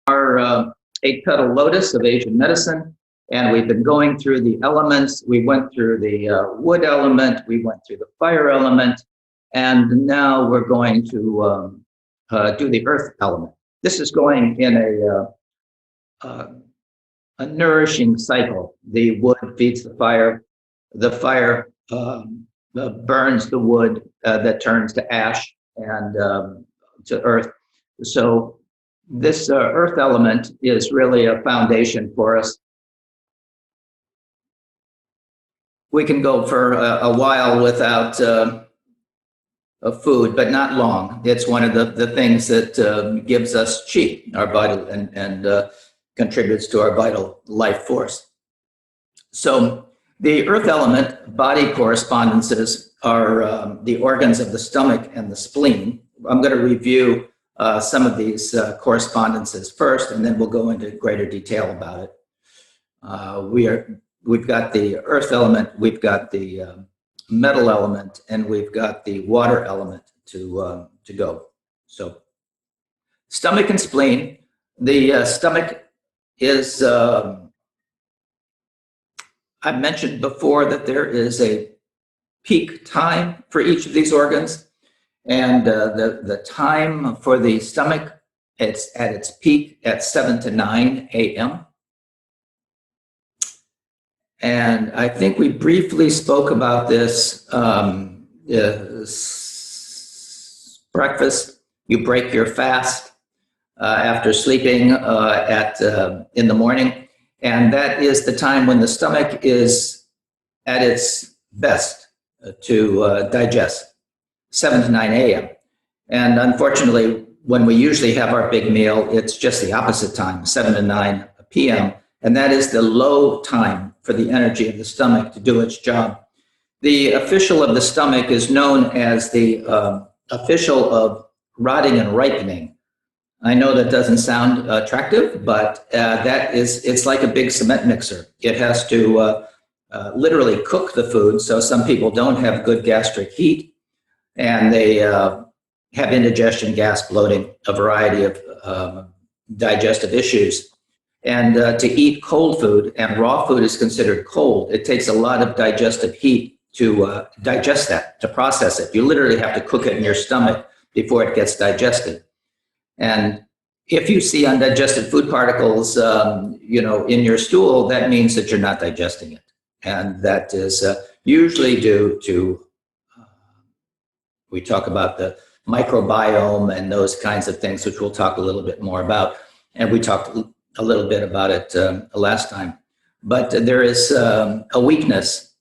our Eight-Petalled Lotus of Asian medicine, and we've been going through the elements. We went through the wood element, we went through the fire element, and now we're going to do the earth element. This is going in a nourishing cycle. The wood feeds the fire burns the wood that turns to ash and to earth. So this earth element is really a foundation for us. We can go for a while without food, but not long. It's one of the things that gives us chi, our vital, and contributes to our vital life force. So the earth element body correspondences are the organs of the stomach and the spleen. I'm going to review some of these correspondences first, and then we'll go into greater detail about it. We've got the earth element, we've got the metal element, and we've got the water element to go. So stomach and spleen. The stomach is, I mentioned before that there is a peak time for each of these organs, and the time for the stomach, it's at its peak at 7 to 9 a.m. And I think we briefly spoke about this. Breakfast, you break your fast after sleeping in the morning. And that is the time when the stomach is at its best to digest, 7 to 9 a.m. And unfortunately, when we usually have our big meal, it's just the opposite time, 7 to 9 p.m. And that is the low time for the energy of the stomach to do its job. The official of the stomach is known as the official of rotting and ripening. I know that doesn't sound attractive, but it's like a big cement mixer. It has to literally cook the food. So some people don't have good gastric heat, and they have indigestion, gas, bloating, a variety of digestive issues. And to eat cold food, and raw food is considered cold, it takes a lot of digestive heat to digest that, to process it. You literally have to cook it in your stomach before it gets digested. And if you see undigested food particles, in your stool, that means that you're not digesting it. And that is usually due to, we talk about the microbiome and those kinds of things, which we'll talk a little bit more about. And we talked a little bit about it last time. But there is a weakness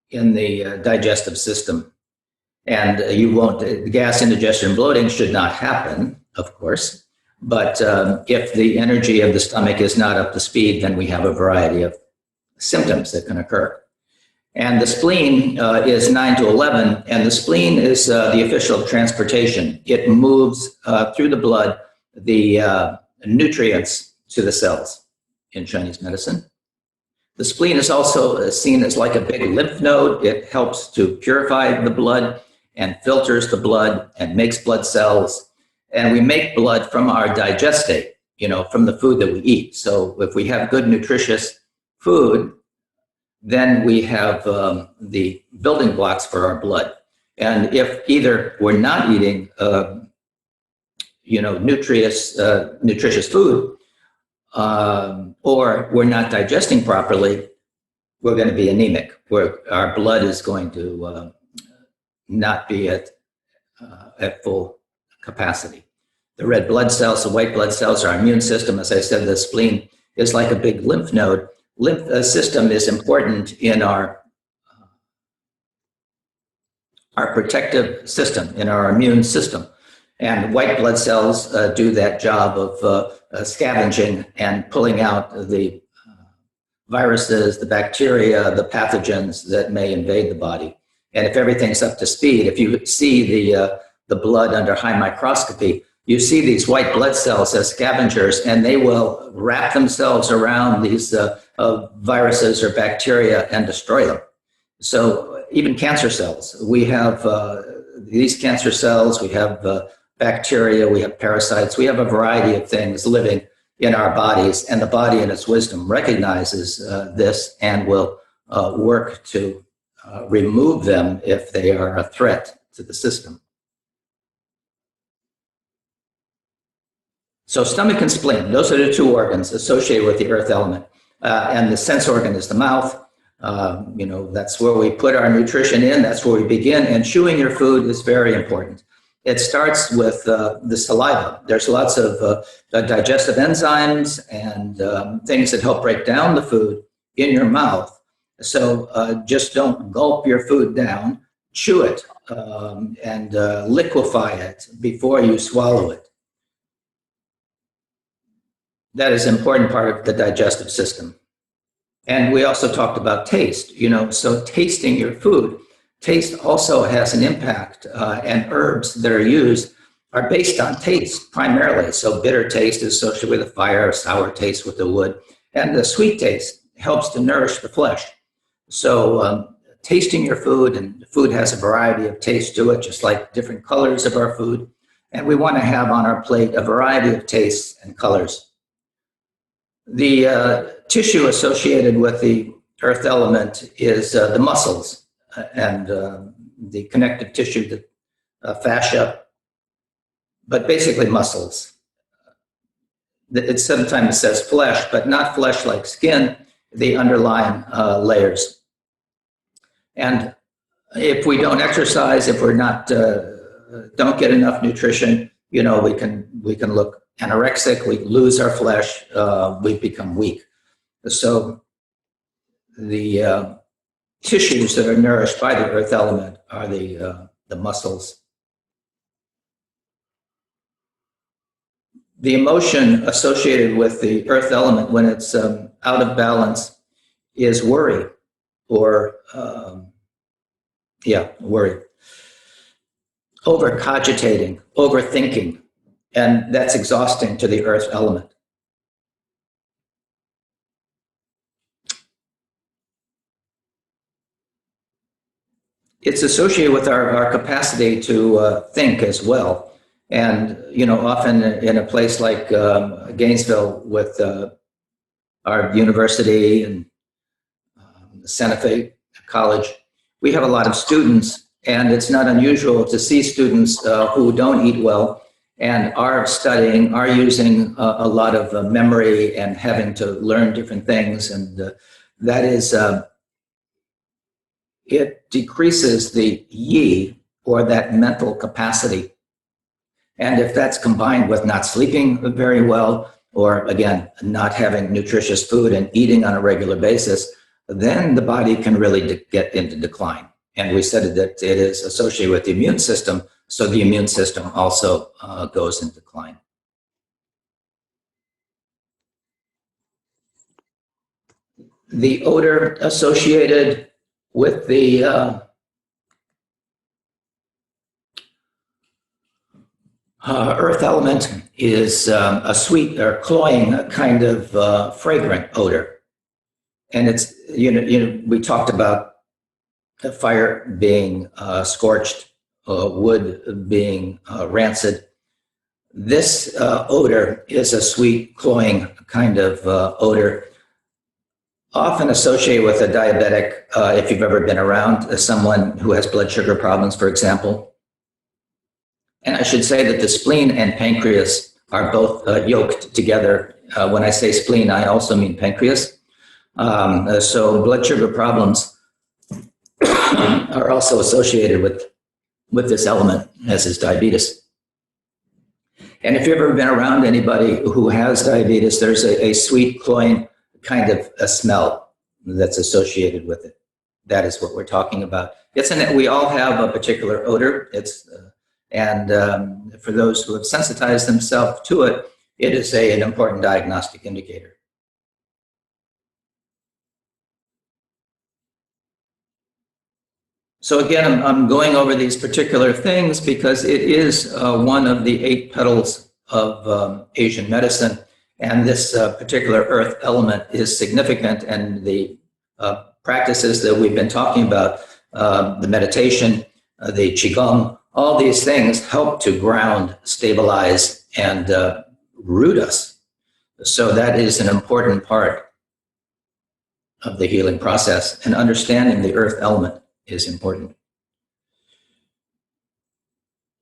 in the digestive system. And the gas, indigestion, bloating should not happen, of course. But if the energy of the stomach is not up to speed, then we have a variety of symptoms that can occur. And the spleen is 9 to 11, and the spleen is the official transportation. It moves through the blood the nutrients to the cells in Chinese medicine. The spleen is also seen as like a big lymph node. It helps to purify the blood and filters the blood and makes blood cells. And we make blood from our digestate, from the food that we eat. So if we have good nutritious food, then we have the building blocks for our blood. And if either we're not eating, nutritious food, or we're not digesting properly, we're going to be anemic, where our blood is going to not be at full capacity. The red blood cells, the white blood cells, our immune system, as I said, the spleen is like a big lymph node. Lymph system is important in our protective system, in our immune system. And white blood cells do that job of scavenging and pulling out the viruses, the bacteria, the pathogens that may invade the body. And if everything's up to speed, if you see the blood under high microscopy, you see these white blood cells as scavengers, and they will wrap themselves around these viruses or bacteria and destroy them. So even cancer cells, we have these cancer cells, we have bacteria, we have parasites, we have a variety of things living in our bodies, and the body in its wisdom recognizes this and will work to remove them if they are a threat to the system. So stomach and spleen, those are the two organs associated with the earth element. And the sense organ is the mouth. That's where we put our nutrition in. That's where we begin. And chewing your food is very important. It starts with the saliva. There's lots of digestive enzymes and things that help break down the food in your mouth. So just don't gulp your food down. Chew it and liquefy it before you swallow it. That is an important part of the digestive system. And we also talked about taste, so tasting your food. Taste also has an impact, and herbs that are used are based on taste primarily. So bitter taste is associated with the fire, sour taste with the wood, and the sweet taste helps to nourish the flesh. So tasting your food, and food has a variety of taste to it, just like different colors of our food. And we want to have on our plate a variety of tastes and colors. The tissue associated with the earth element is the muscles and the connective tissue, the fascia, but basically muscles. It sometimes says flesh, but not flesh like skin, the underlying layers. And if we don't exercise, if we're not don't get enough nutrition, we can look anorexic, we lose our flesh, we become weak. So the tissues that are nourished by the earth element are the muscles. The emotion associated with the earth element when it's out of balance is worry, or worry. Over-cogitating, overthinking, and that's exhausting to the earth element. It's associated with our capacity to think as well. And, often in a place like Gainesville with our university and Santa Fe College, we have a lot of students, and it's not unusual to see students who don't eat well and are studying, are using a lot of memory and having to learn different things. And that is, it decreases the yi, or that mental capacity. And if that's combined with not sleeping very well, or again, not having nutritious food and eating on a regular basis, then the body can really get into decline. And we said that it is associated with the immune system, so the immune system also goes in decline. The odor associated with the earth element is a sweet or cloying kind of fragrant odor. And it's, we talked about the fire being scorched, wood being rancid. This odor is a sweet, cloying kind of odor, often associated with a diabetic, if you've ever been around someone who has blood sugar problems, for example. And I should say that the spleen and pancreas are both yoked together. When I say spleen, I also mean pancreas. So blood sugar problems are also associated with this element, as is diabetes. And if you've ever been around anybody who has diabetes, there's a sweet, cloying kind of a smell that's associated with it. That is what we're talking about. We all have a particular odor. And for those who have sensitized themselves to it, it is an important diagnostic indicator. So again, I'm going over these particular things because it is one of the 8 petals of Asian medicine, and this particular earth element is significant, and the practices that we've been talking about, the meditation, the Qigong, all these things help to ground, stabilize, and root us. So that is an important part of the healing process, and understanding the earth element is important.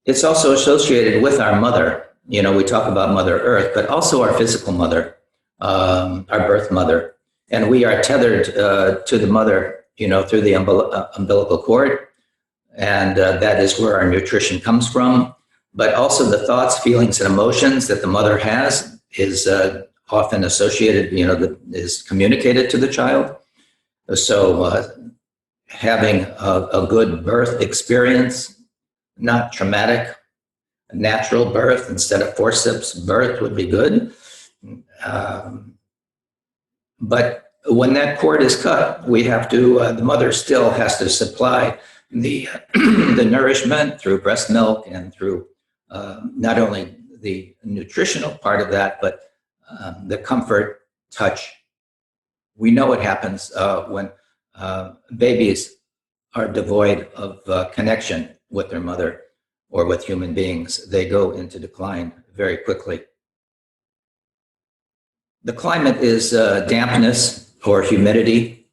It's also associated with our mother. You know, we talk about Mother Earth, but also our physical mother, our birth mother. And we are tethered to the mother, you know, through the umbilical cord. And that is where our nutrition comes from. But also the thoughts, feelings, and emotions that the mother has is often associated, you know, is communicated to the child. So having a good birth experience, not traumatic, a natural birth instead of forceps birth would be good. But when that cord is cut, we have to, the mother still has to supply the, the nourishment through breast milk and through not only the nutritional part of that, but the comfort, touch. We know what happens when babies are devoid of connection with their mother or with human beings. They go into decline very quickly. The climate is dampness or humidity.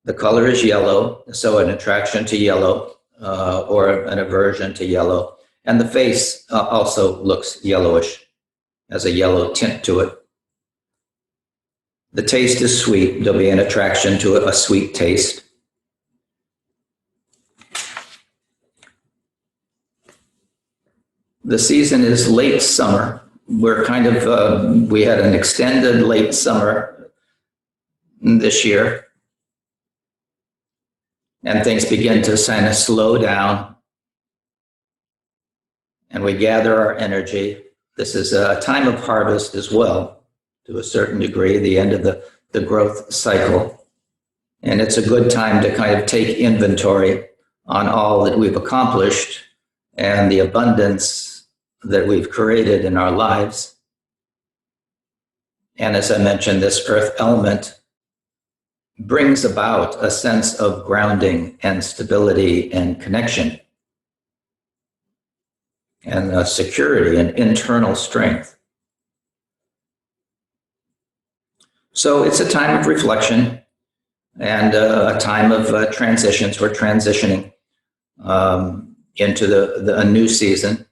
The color is yellow, so an attraction to yellow or an aversion to yellow. And the face also looks yellowish, has a yellow tint to it. The taste is sweet. There'll be an attraction to a sweet taste. The season is late summer. We're kind of, we had an extended late summer this year. And things begin to kind of slow down. And we gather our energy. This is a time of harvest as well, to a certain degree, the end of the growth cycle. And it's a good time to kind of take inventory on all that we've accomplished and the abundance that we've created in our lives. And as I mentioned, this earth element brings about a sense of grounding and stability and connection and security and internal strength. So it's a time of reflection and a time of transitions. We're transitioning into a new season.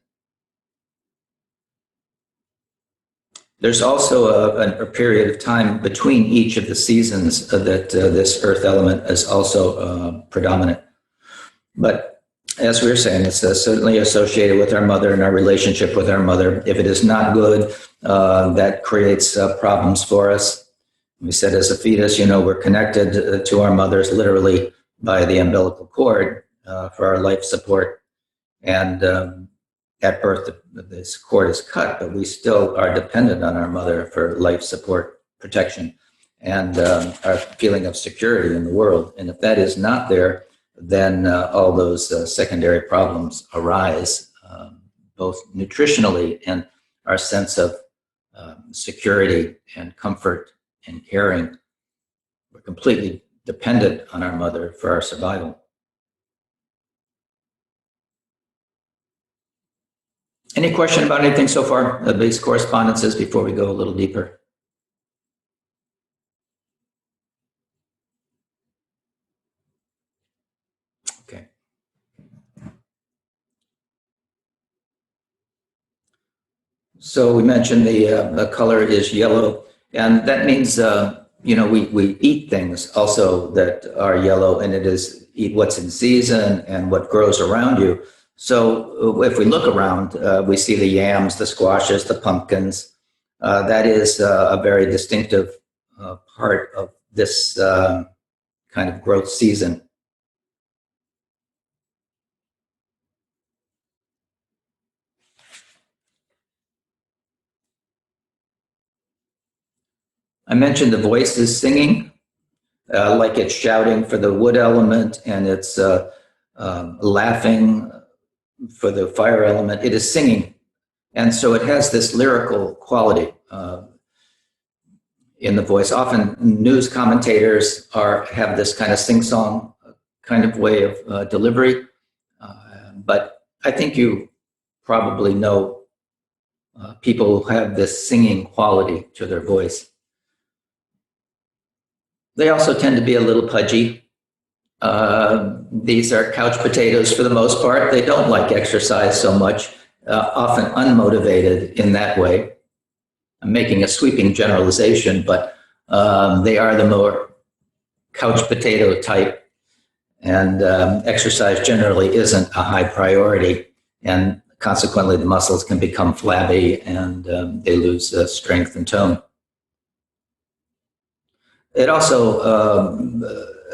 There's also a period of time between each of the seasons that this earth element is also predominant. But as we were saying, it's certainly associated with our mother and our relationship with our mother. If it is not good, that creates problems for us. We said as a fetus, you know, we're connected to our mothers literally by the umbilical cord for our life support. And at birth, this cord is cut, but we still are dependent on our mother for life support, protection, and our feeling of security in the world. And if that is not there, then all those secondary problems arise, both nutritionally and our sense of security and comfort and caring. We're completely dependent on our mother for our survival. Any question about anything so far, these correspondences, before we go a little deeper? Okay. So we mentioned the color is yellow, and that means, you know, we eat things also that are yellow, and it is eat what's in season and what grows around you. So if we look around, we see the yams, the squashes, the pumpkins. That is a very distinctive part of this kind of growth season. I mentioned the voice is singing, like it's shouting for the wood element, and it's laughing for the fire element. It is singing, and so it has this lyrical quality in the voice. Often news commentators have this kind of sing-song kind of way of delivery, but I think you probably know People have this singing quality to their voice. They also tend to be a little pudgy. These are couch potatoes for the most part. They don't like exercise so much, often unmotivated in that way. I'm making a sweeping generalization, but they are the more couch potato type, and exercise generally isn't a high priority, and consequently the muscles can become flabby and they lose strength and tone. It also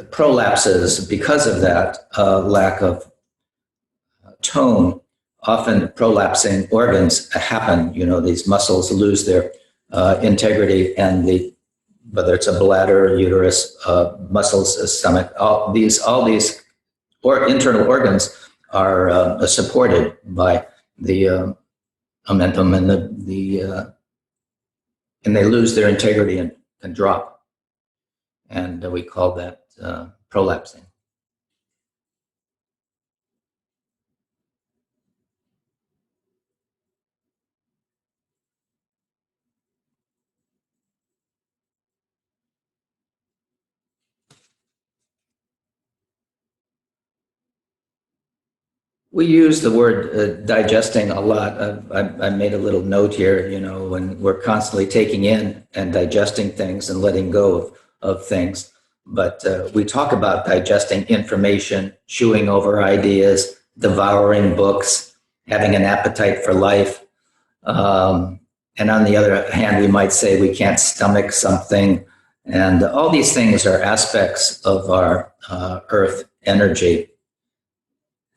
prolapses because of that lack of tone. Often prolapsing organs happen. You know, these muscles lose their integrity, and whether it's a bladder, uterus, muscles, stomach, all these internal organs are supported by the omentum, and they lose their integrity and can drop, and we call that prolapsing. We use the word digesting a lot. I made a little note here, you know, when we're constantly taking in and digesting things and letting go of things. But we talk about digesting information, chewing over ideas, devouring books, having an appetite for life. And on the other hand, we might say we can't stomach something. And all these things are aspects of our earth energy.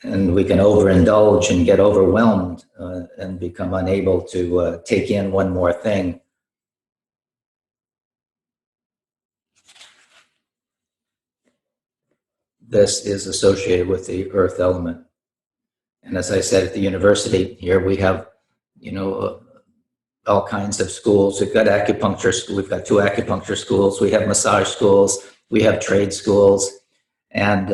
And we can overindulge and get overwhelmed and become unable to take in one more thing. This is associated with the earth element. And as I said, at the university here, we have, you know, all kinds of schools. We've got acupuncture school. We've got 2 acupuncture schools. We have massage schools. We have trade schools. And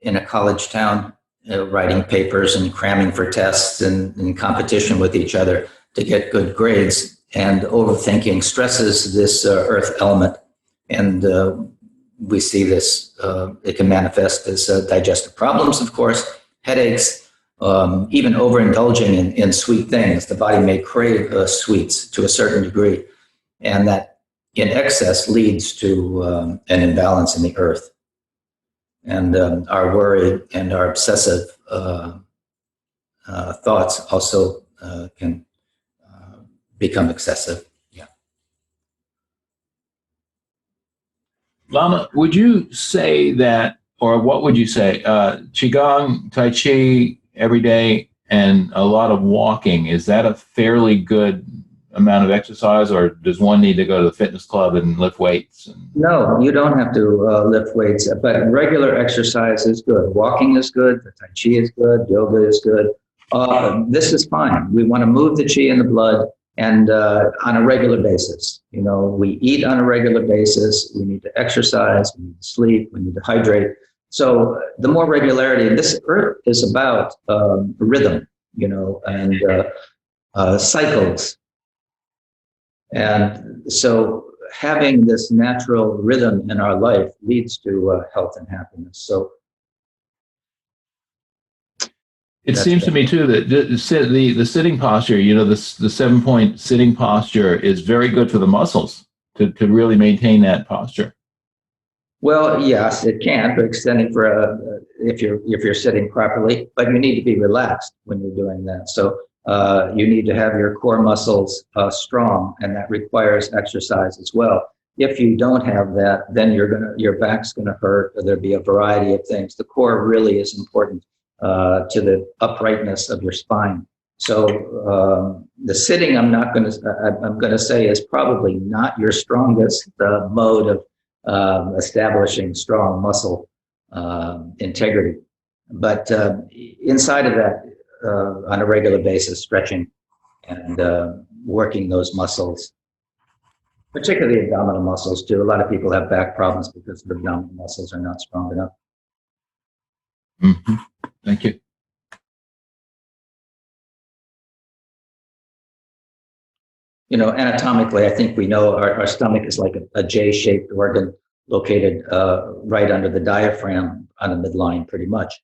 in a college town, writing papers and cramming for tests and in competition with each other to get good grades. And overthinking stresses this earth element. And we see this, it can manifest as digestive problems, of course, headaches, even overindulging in sweet things. The body may crave sweets to a certain degree. And that in excess leads to an imbalance in the earth. And our worry and our obsessive thoughts also can become excessive. Yeah. Lama, would you say that, or what would you say, Qigong, Tai Chi every day, and a lot of walking, is that a fairly good amount of exercise, or does one need to go to the fitness club and lift weights? No, you don't have to lift weights, but regular exercise is good. Walking is good. The Tai Chi is good. Yoga is good. This is fine. We want to move the Qi in the blood, and on a regular basis. You know, we eat on a regular basis. We need to exercise. We need to sleep. We need to hydrate. So the more regularity, this earth is about rhythm, you know, and cycles. And so having this natural rhythm in our life leads to health and happiness. So it seems to me too that the sitting posture, you know, the 7-point sitting posture is very good for the muscles to really maintain that posture. Well, yes, it can, but extending for if you're sitting properly, but you need to be relaxed when you're doing that. So you need to have your core muscles strong, and that requires exercise as well. If you don't have that, then your back's gonna hurt, or there'll be a variety of things. The core really is important to the uprightness of your spine. So the sitting, I'm gonna say, is probably not your strongest mode of establishing strong muscle integrity. But inside of that, on a regular basis, stretching and working those muscles, particularly abdominal muscles too. A lot of people have back problems because their abdominal muscles are not strong enough. Mm-hmm. Thank you. anatomically, I think we know our stomach is like a J-shaped organ located right under the diaphragm on the midline, pretty much.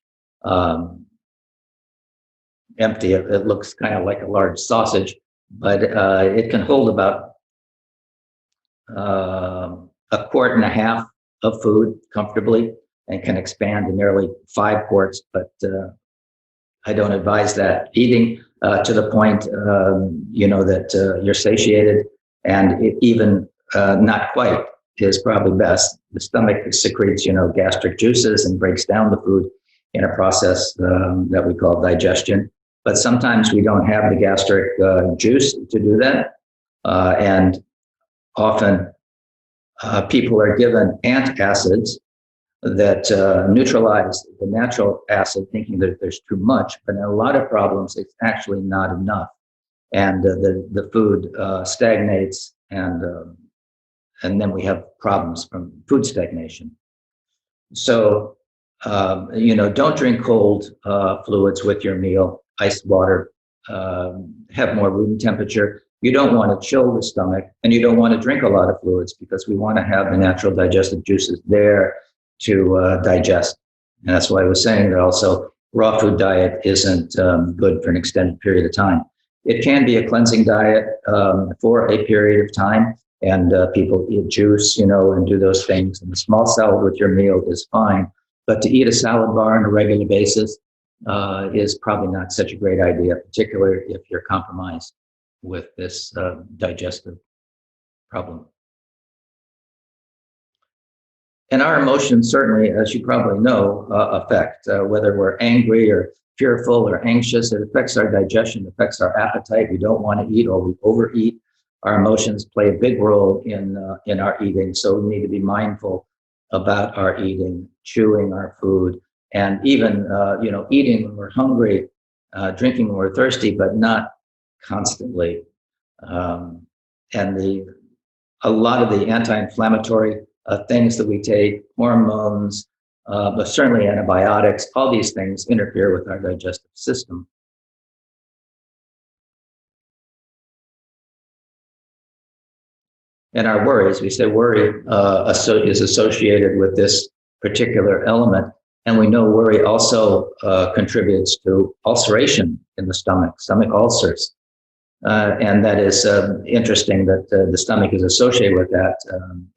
Empty. It looks kind of like a large sausage, but it can hold about a quart and a half of food comfortably and can expand to nearly 5 quarts. But I don't advise that. Eating to the point, that you're satiated, and even not quite is probably best. The stomach secretes, gastric juices and breaks down the food in a process that we call digestion. But sometimes we don't have the gastric juice to do that. And often people are given antacids that neutralize the natural acid, thinking that there's too much. But in a lot of problems, it's actually not enough. And the food stagnates, and then we have problems from food stagnation. So, don't drink cold fluids with your meal. Ice water, have more room temperature. You don't want to chill the stomach, and you don't want to drink a lot of fluids, because we want to have the natural digestive juices there to digest. And that's why I was saying that also raw food diet isn't good for an extended period of time. It can be a cleansing diet for a period of time, and people eat juice, and do those things. And a small salad with your meal is fine, but to eat a salad bar on a regular basis is probably not such a great idea, particularly if you're compromised with this digestive problem. And our emotions, certainly, as you probably know, affect whether we're angry or fearful or anxious. It affects our digestion, affects our appetite. We don't want to eat, or we overeat. Our emotions play a big role in our eating, so we need to be mindful about our eating, chewing our food, and even eating when we're hungry, drinking when we're thirsty, but not constantly. And a lot of the anti-inflammatory things that we take, hormones, but certainly antibiotics, all these things interfere with our digestive system. And our worries, we say worry is associated with this particular element. And we know worry also contributes to ulceration in the stomach ulcers. And that is interesting that the stomach is associated with that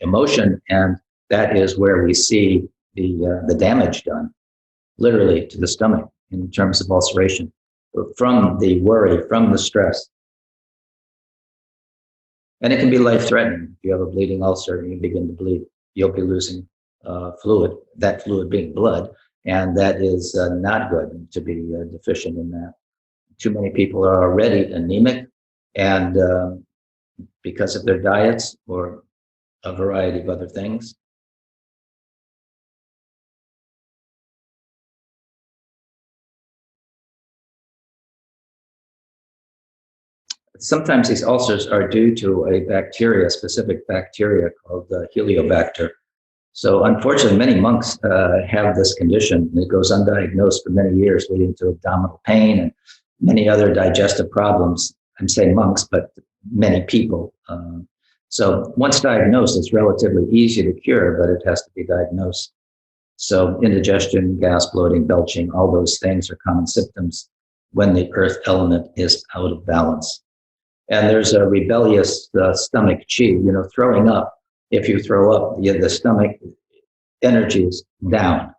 emotion, and that is where we see the damage done, literally, to the stomach in terms of ulceration, from the worry, from the stress. And it can be life-threatening. If you have a bleeding ulcer and you begin to bleed, you'll be losing fluid, that fluid being blood, and that is not good to be deficient in that. Too many people are already anemic, and because of their diets or a variety of other things. Sometimes these ulcers are due to a specific bacteria called Heliobacter. So unfortunately, many monks have this condition, and it goes undiagnosed for many years, leading to abdominal pain and many other digestive problems. I'm saying monks, but many people. So once diagnosed, it's relatively easy to cure, but it has to be diagnosed. So indigestion, gas, bloating, belching, all those things are common symptoms when the earth element is out of balance. And there's a rebellious stomach chi, throwing up. If you throw up, the stomach energy is down.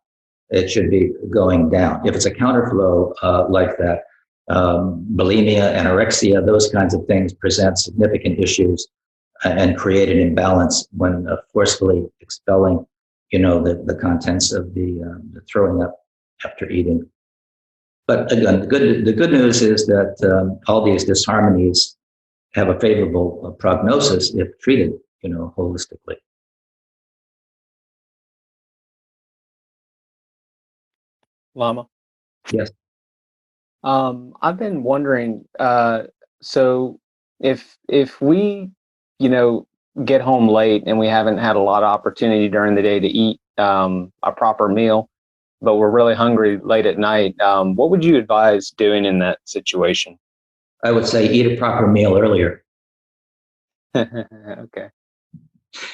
It should be going down. If it's a counterflow like that, bulimia, anorexia, those kinds of things present significant issues and create an imbalance when forcefully expelling, the contents of the throwing up after eating. But again, the good news is that all these disharmonies have a favorable prognosis if treated, holistically. Lama. Yes. I've been wondering, so if we, get home late and we haven't had a lot of opportunity during the day to eat a proper meal, but we're really hungry late at night, what would you advise doing in that situation? I would say eat a proper meal earlier. Okay.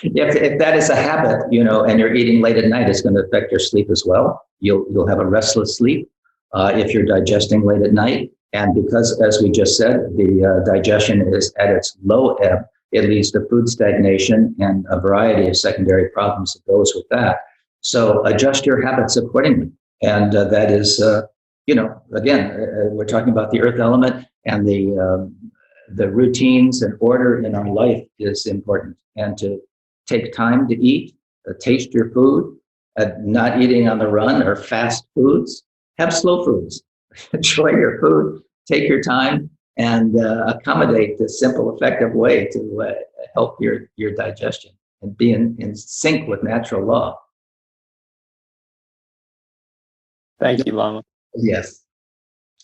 If that is a habit, and you're eating late at night, it's going to affect your sleep as well. You'll have a restless sleep if you're digesting late at night. And because, as we just said, the digestion is at its low ebb, it leads to food stagnation and a variety of secondary problems that goes with that. So adjust your habits accordingly. And that is, again, we're talking about the earth element, and the routines and order in our life is important. And to take time to eat, taste your food, not eating on the run or fast foods, have slow foods. Enjoy your food, take your time, and accommodate this simple, effective way to help your digestion and be in sync with natural law. Thank you, Lama. Yes.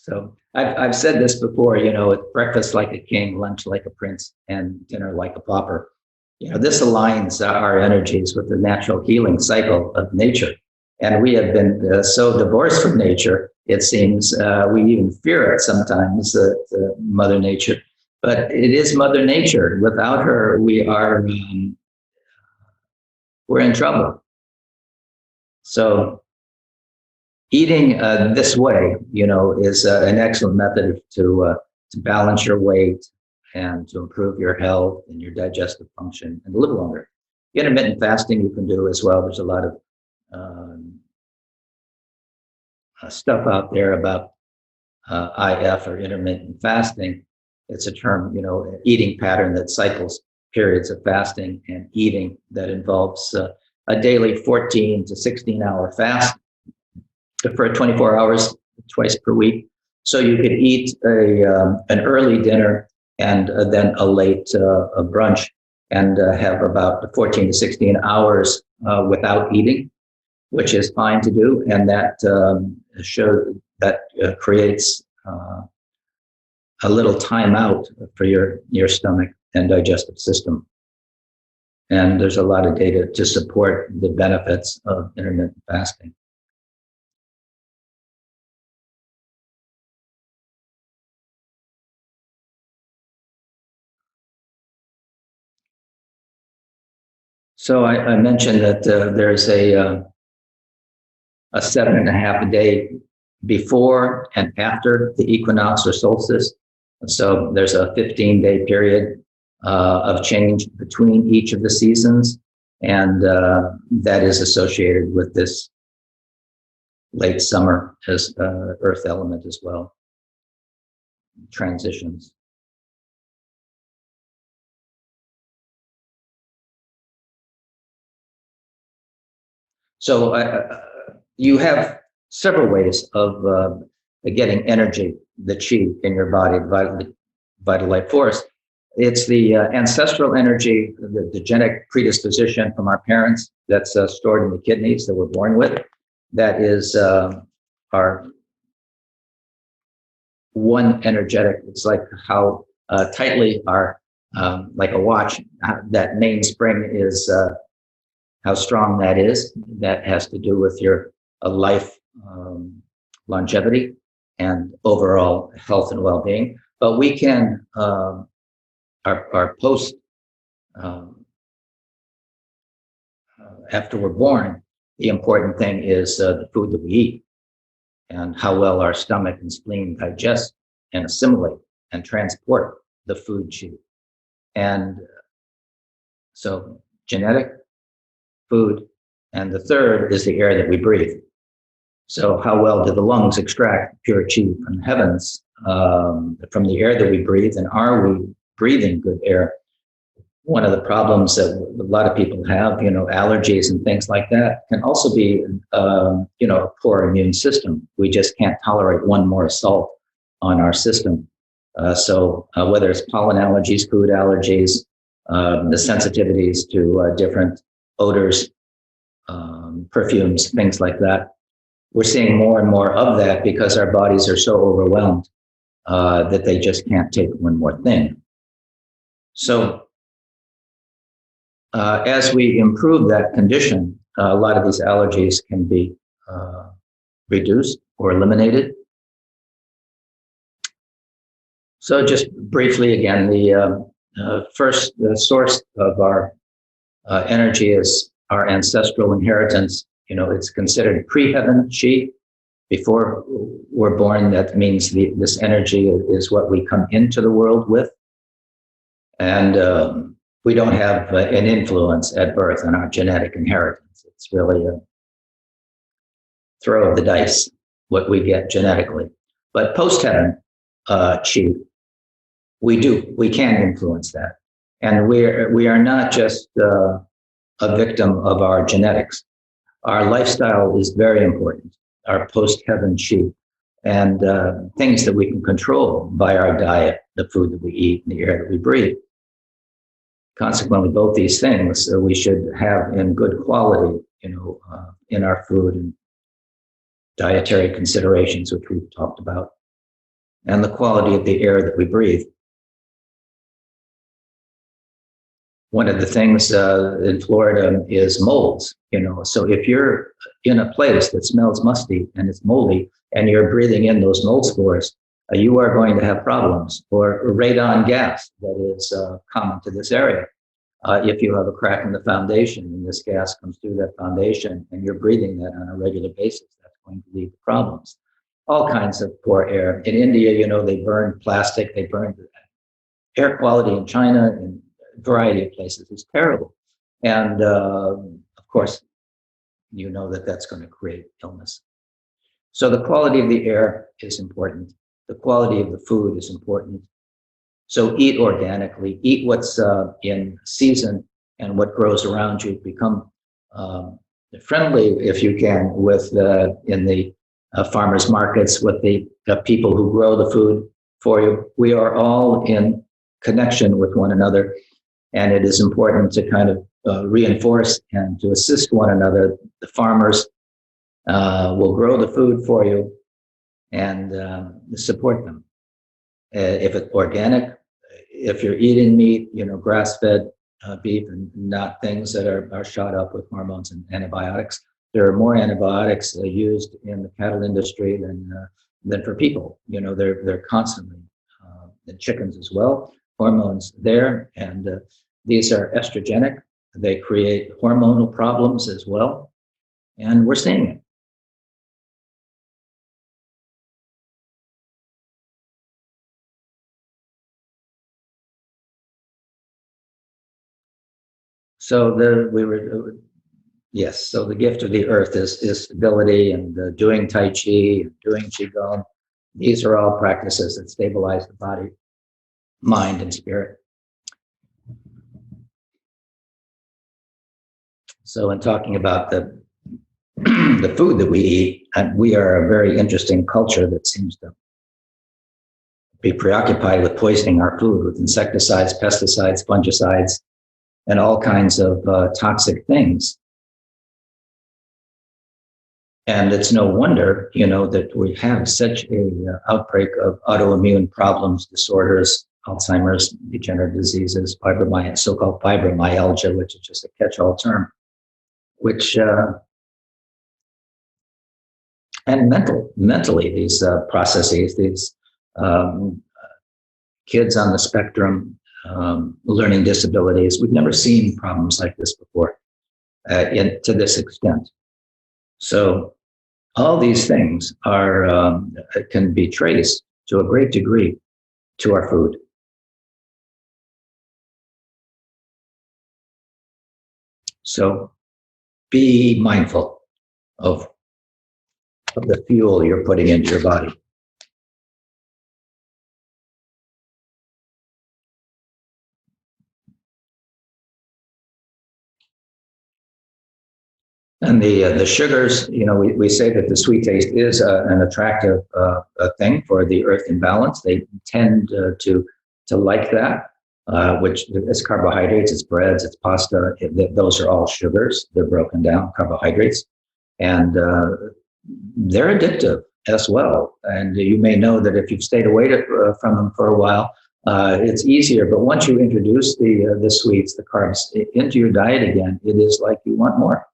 So I've said this before, it's breakfast like a king, lunch like a prince, and dinner like a pauper. This aligns our energies with the natural healing cycle of nature. And we have been so divorced from nature, it seems we even fear it sometimes, Mother Nature. But it is Mother Nature. Without her, we're in trouble. So eating this way, is an excellent method to balance your weight and to improve your health and your digestive function and live longer. Intermittent fasting you can do as well. There's a lot of stuff out there about IF, or intermittent fasting. It's a term, eating pattern that cycles periods of fasting and eating that involves a daily 14 to 16 hour fast for 24 hours, twice per week. So you could eat an early dinner and then a late brunch, and have about 14 to 16 hours without eating, which is fine to do. And that creates a little time out for your stomach and digestive system. And there's a lot of data to support the benefits of intermittent fasting. So I mentioned that there's a 7.5 a day before and after the equinox or solstice. So there's a 15-day period of change between each of the seasons, and that is associated with this late summer as earth element as well. Transitions. So you have several ways of getting energy, the chi in your body, vital life force. It's the ancestral energy, the genetic predisposition from our parents that's stored in the kidneys that we're born with. That is our one energetic. It's like how tightly our, like a watch, that mainspring is, how strong that is. That has to do with your life longevity and overall health and well-being. But we can, our post, after we're born, the important thing is the food that we eat and how well our stomach and spleen digest and assimilate and transport the food chi. And so genetic, food, and the third is the air that we breathe. So how well do the lungs extract pure chi from the heavens, from the air that we breathe, and are we breathing good air? One of the problems that a lot of people have, allergies and things like that, can also be, a poor immune system. We just can't tolerate one more assault on our system. So whether it's pollen allergies, food allergies, the sensitivities to different odors, perfumes, things like that, we're seeing more and more of that because our bodies are so overwhelmed that they just can't take one more thing. So as we improve that condition, a lot of these allergies can be reduced or eliminated. So just briefly again, First, the source of our energy is our ancestral inheritance. It's considered pre-heaven chi. Before we're born, that means this energy is what we come into the world with. And we don't have an influence at birth on our genetic inheritance. It's really a throw of the dice, what we get genetically. But post-heaven chi, we can influence that. And we are not just a victim of our genetics. Our lifestyle is very important, our post-heaven chi, and things that we can control by our diet, the food that we eat, and the air that we breathe. Consequently, both these things we should have in good quality, in our food and dietary considerations, which we've talked about, and the quality of the air that we breathe. One of the things in Florida is molds, so if you're in a place that smells musty and it's moldy and you're breathing in those mold spores, you are going to have problems. Or radon gas that is common to this area. If you have a crack in the foundation and this gas comes through that foundation and you're breathing that on a regular basis, that's going to lead to problems. All kinds of poor air. In India, they burn plastic, they burn air quality in China and a variety of places is terrible. And of course, that's going to create illness. So the quality of the air is important. The quality of the food is important. So eat organically, eat what's in season and what grows around you. Become friendly, if you can, with in the farmers markets, with the people who grow the food for you. We are all in connection with one another, and it is important to kind of reinforce and to assist one another. The farmers will grow the food for you and support them. If it's organic, if you're eating meat, grass-fed beef and not things that are shot up with hormones and antibiotics. There are more antibiotics used in the cattle industry than for people. They're constantly, in chickens as well, hormones there, and these are estrogenic. They create hormonal problems as well, and we're seeing it. So so the gift of the earth is stability, and doing Tai Chi, and doing Qigong. These are all practices that stabilize the body, mind, and spirit. So in talking about the food that we eat, and we are a very interesting culture that seems to be preoccupied with poisoning our food with insecticides, pesticides, fungicides, and all kinds of toxic things. And it's no wonder, that we have such a outbreak of autoimmune problems, disorders, Alzheimer's, degenerative diseases, so-called fibromyalgia, which is just a catch-all term, which, and mentally, these processes, these kids on the spectrum, learning disabilities. We've never seen problems like this before to this extent. So all these things can be traced to a great degree to our food. So be mindful of the fuel you're putting into your body. And the sugars, we say that the sweet taste is an attractive thing for the earth in balance. They tend to like that, which is carbohydrates, it's breads, it's pasta. Those are all sugars. They're broken down, carbohydrates. And they're addictive as well. And you may know that if you've stayed away from them for a while, it's easier. But once you introduce the sweets, the carbs into your diet again, it is like you want more.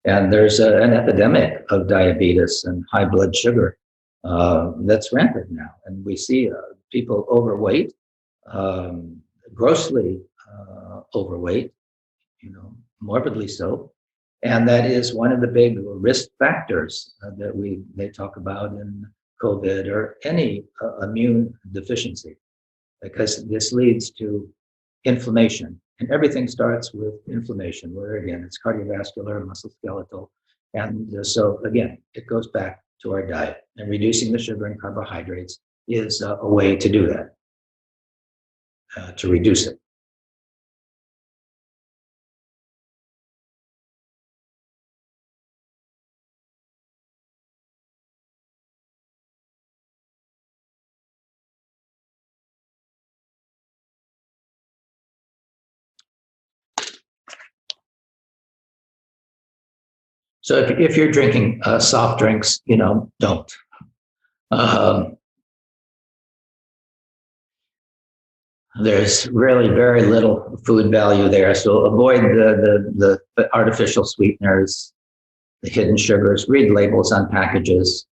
And there's an epidemic of diabetes and high blood sugar that's rampant now. And we see people overweight, grossly overweight, morbidly so. And that is one of the big risk factors that they talk about in COVID or any immune deficiency, because this leads to inflammation. And everything starts with inflammation, where again, it's cardiovascular, musculoskeletal. And so again, it goes back to our diet, and reducing the sugar and carbohydrates is a way to do that, to reduce it. So if you're drinking soft drinks, don't. There's really very little food value there. So avoid the artificial sweeteners, the hidden sugars. Read labels on packages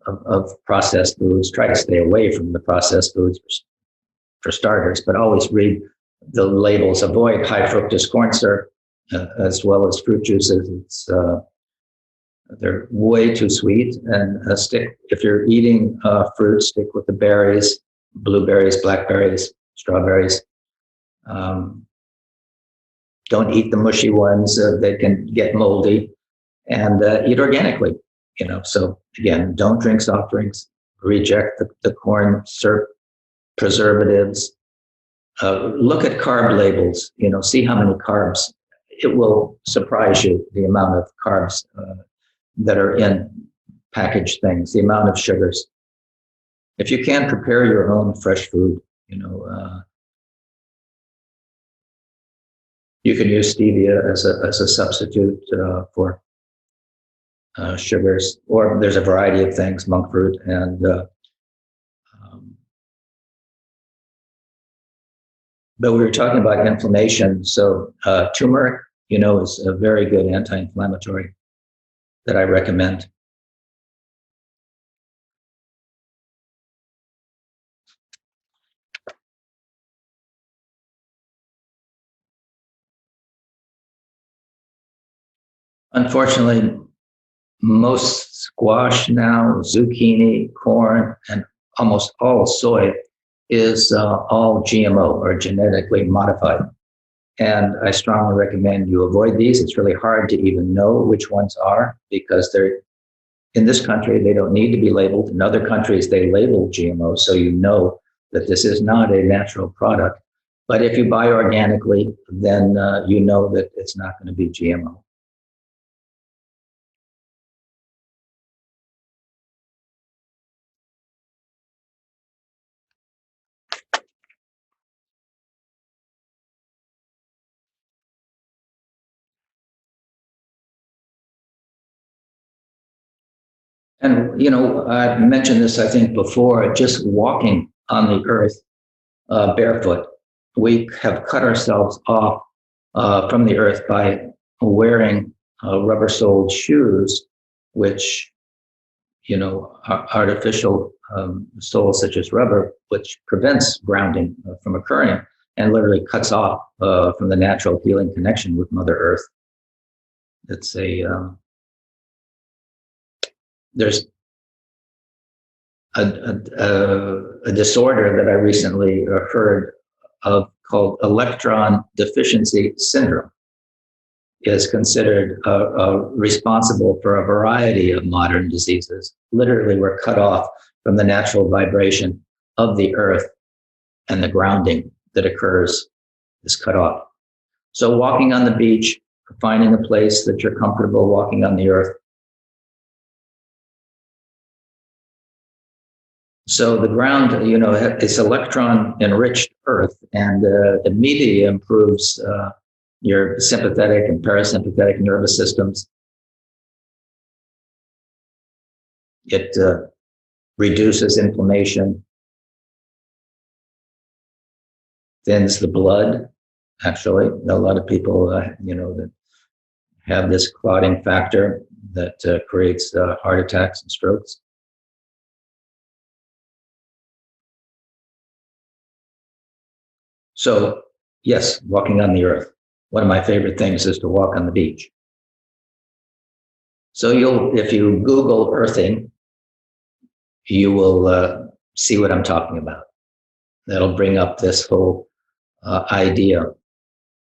of processed foods. Try to stay away from the processed foods for starters, but always read the labels. Avoid high fructose corn syrup as well as fruit juices. They're way too sweet. And if you're eating fruit, stick with the berries, blueberries, blackberries, strawberries. Don't eat the mushy ones. They can get moldy. And eat organically. So again, don't drink soft drinks. Reject the corn syrup, preservatives. Look at carb labels. See how many carbs. It will surprise you, the amount of carbs that are in packaged things, the amount of sugars. If you can prepare your own fresh food, you can use stevia as a substitute for sugars, or there's a variety of things, monk fruit, and but we were talking about inflammation. So turmeric, is a very good anti-inflammatory that I recommend. Unfortunately, most squash now, zucchini, corn, and almost all soy is all GMO or genetically modified. And I strongly recommend you avoid these. It's really hard to even know which ones are, because in this country, they don't need to be labeled. In other countries, they label GMO, so you know that this is not a natural product. But if you buy organically, then you know that it's not going to be GMO. And, I mentioned this, I think, before, just walking on the earth barefoot. We have cut ourselves off from the earth by wearing rubber-soled shoes, which, are artificial soles such as rubber, which prevents grounding from occurring and literally cuts off from the natural healing connection with Mother Earth. It's there's a disorder that I recently heard of called electron deficiency syndrome. Is considered responsible for a variety of modern diseases. Literally, we're cut off from the natural vibration of the earth, and the grounding that occurs is cut off. So walking on the beach, finding a place that you're comfortable walking on the earth. So the ground, it's electron-enriched earth, and immediately improves your sympathetic and parasympathetic nervous systems. It reduces inflammation, thins the blood. Actually, a lot of people, that have this clotting factor that creates heart attacks and strokes. So yes, walking on the earth. One of my favorite things is to walk on the beach. So if you Google earthing, you will see what I'm talking about. That'll bring up this whole idea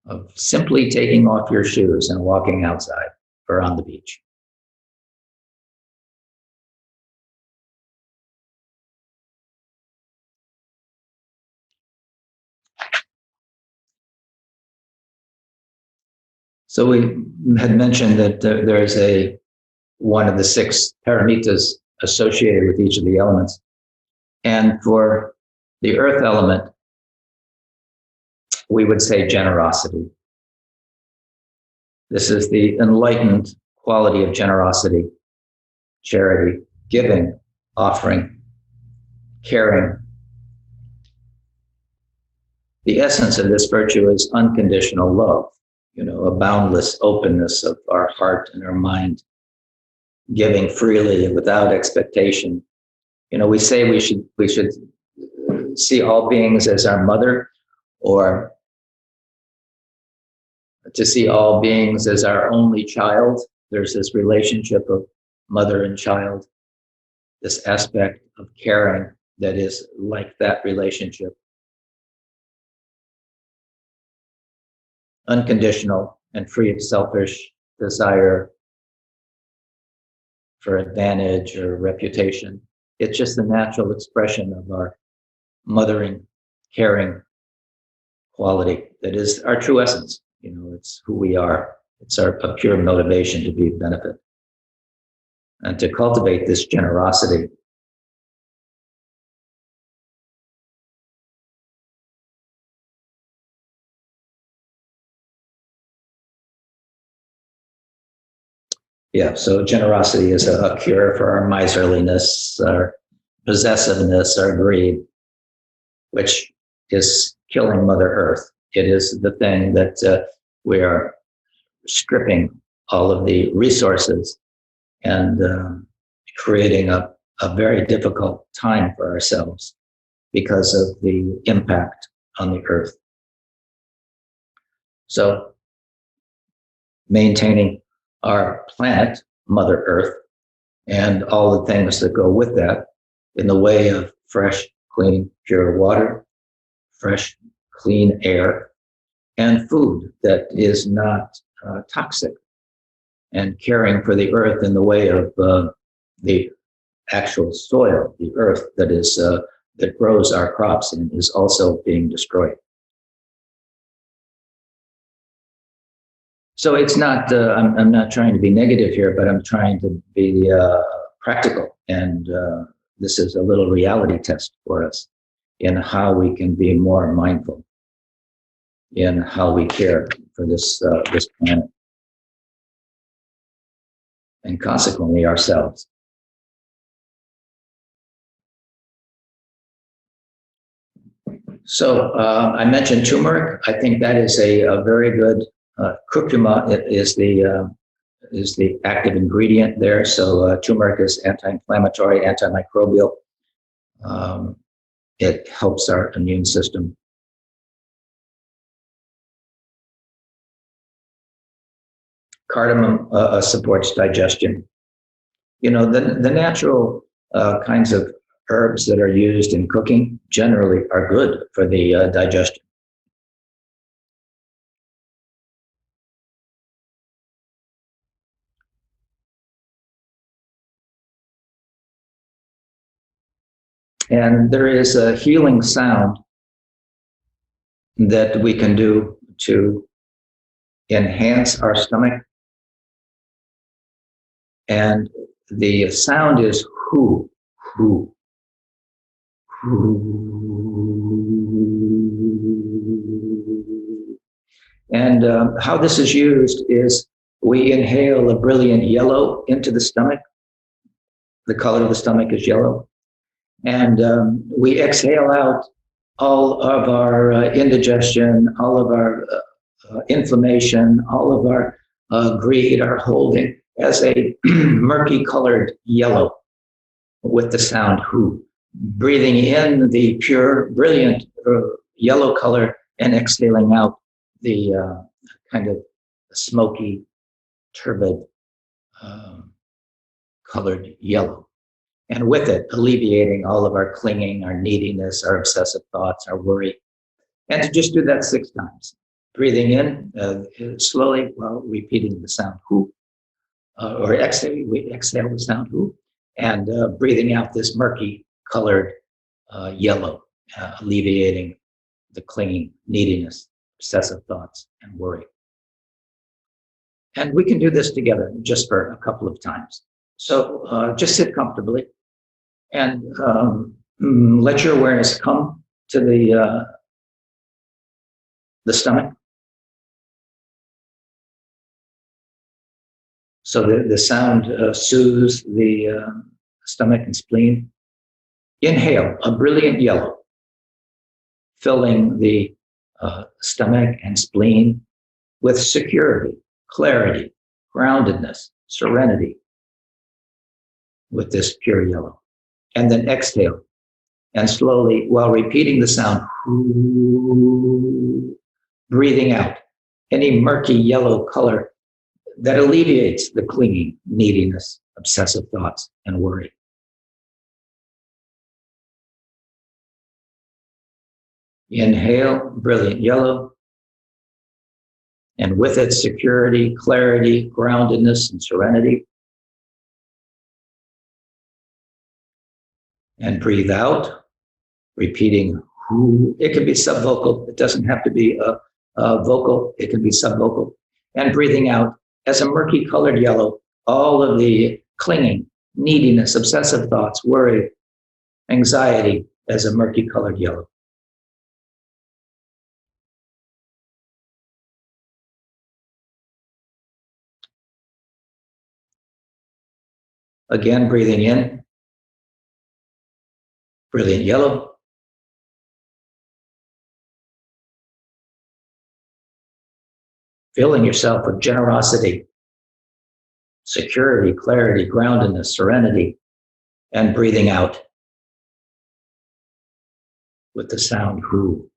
of simply taking off your shoes and walking outside or on the beach. So we had mentioned that there's one of the 6 paramitas associated with each of the elements. And for the earth element, we would say generosity. This is the enlightened quality of generosity, charity, giving, offering, caring. The essence of this virtue is unconditional love, a boundless openness of our heart and our mind, giving freely and without expectation. We say we should see all beings as our mother, or to see all beings as our only child. There's this relationship of mother and child, this aspect of caring that is like that relationship. Unconditional and free of selfish desire for advantage or reputation. It's just the natural expression of our mothering, caring quality that is our true essence. It's who we are. It's a pure motivation to be of benefit and to cultivate this generosity. Yeah, so generosity is a cure for our miserliness, our possessiveness, our greed, which is killing Mother Earth. It is the thing that we are stripping all of the resources and creating a very difficult time for ourselves because of the impact on the earth. So maintaining our planet, Mother Earth, and all the things that go with that in the way of fresh, clean, pure water, fresh, clean air, and food that is not toxic, and caring for the earth in the way of the actual soil, the earth that grows our crops and is also being destroyed. So it's not, I'm not trying to be negative here, but I'm trying to be practical. And this is a little reality test for us in how we can be more mindful in how we care for this planet, and consequently ourselves. So I mentioned turmeric. I think that is a very good curcuma. It is the active ingredient there. So turmeric is anti-inflammatory, antimicrobial. It helps our immune system. Cardamom supports digestion. The natural kinds of herbs that are used in cooking generally are good for the digestion. And there is a healing sound that we can do to enhance our stomach. And the sound is who, who, who. And how this is used is we inhale a brilliant yellow into the stomach. The color of the stomach is yellow. And we exhale out all of our indigestion, all of our inflammation, all of our greed, our holding, as a murky colored yellow with the sound who. Breathing in the pure, brilliant yellow color and exhaling out the kind of smoky, turbid colored yellow. And with it, alleviating all of our clinging, our neediness, our obsessive thoughts, our worry. And to just do that 6 times. Breathing in slowly while repeating the sound who, or exhale, we exhale the sound who, and breathing out this murky colored yellow, alleviating the clinging, neediness, obsessive thoughts, and worry. And we can do this together just for a couple of times. So just sit comfortably and let your awareness come to the stomach. So the sound soothes the stomach and spleen. Inhale a brilliant yellow, filling the stomach and spleen with security, clarity, groundedness, serenity with this pure yellow. And then exhale and slowly, while repeating the sound, breathing out any murky yellow color that alleviates the clinging, neediness, obsessive thoughts, and worry. Inhale, brilliant yellow, and with it, security, clarity, groundedness, and serenity. And breathe out, repeating who. It can be subvocal. It doesn't have to be a vocal. It can be subvocal. And breathing out as a murky colored yellow, all of the clinging, neediness, obsessive thoughts, worry, anxiety as a murky colored yellow. Again, breathing in, brilliant yellow. Filling yourself with generosity, security, clarity, groundedness, serenity, and breathing out with the sound who.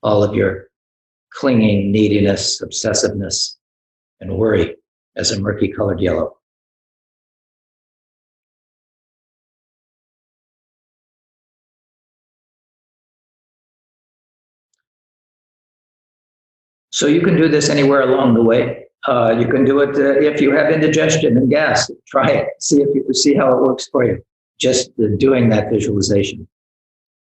All of your clinging, neediness, obsessiveness, and worry as a murky colored yellow. So you can do this anywhere along the way. You can do it if you have indigestion and gas. Try it. See how it works for you. Just doing that visualization.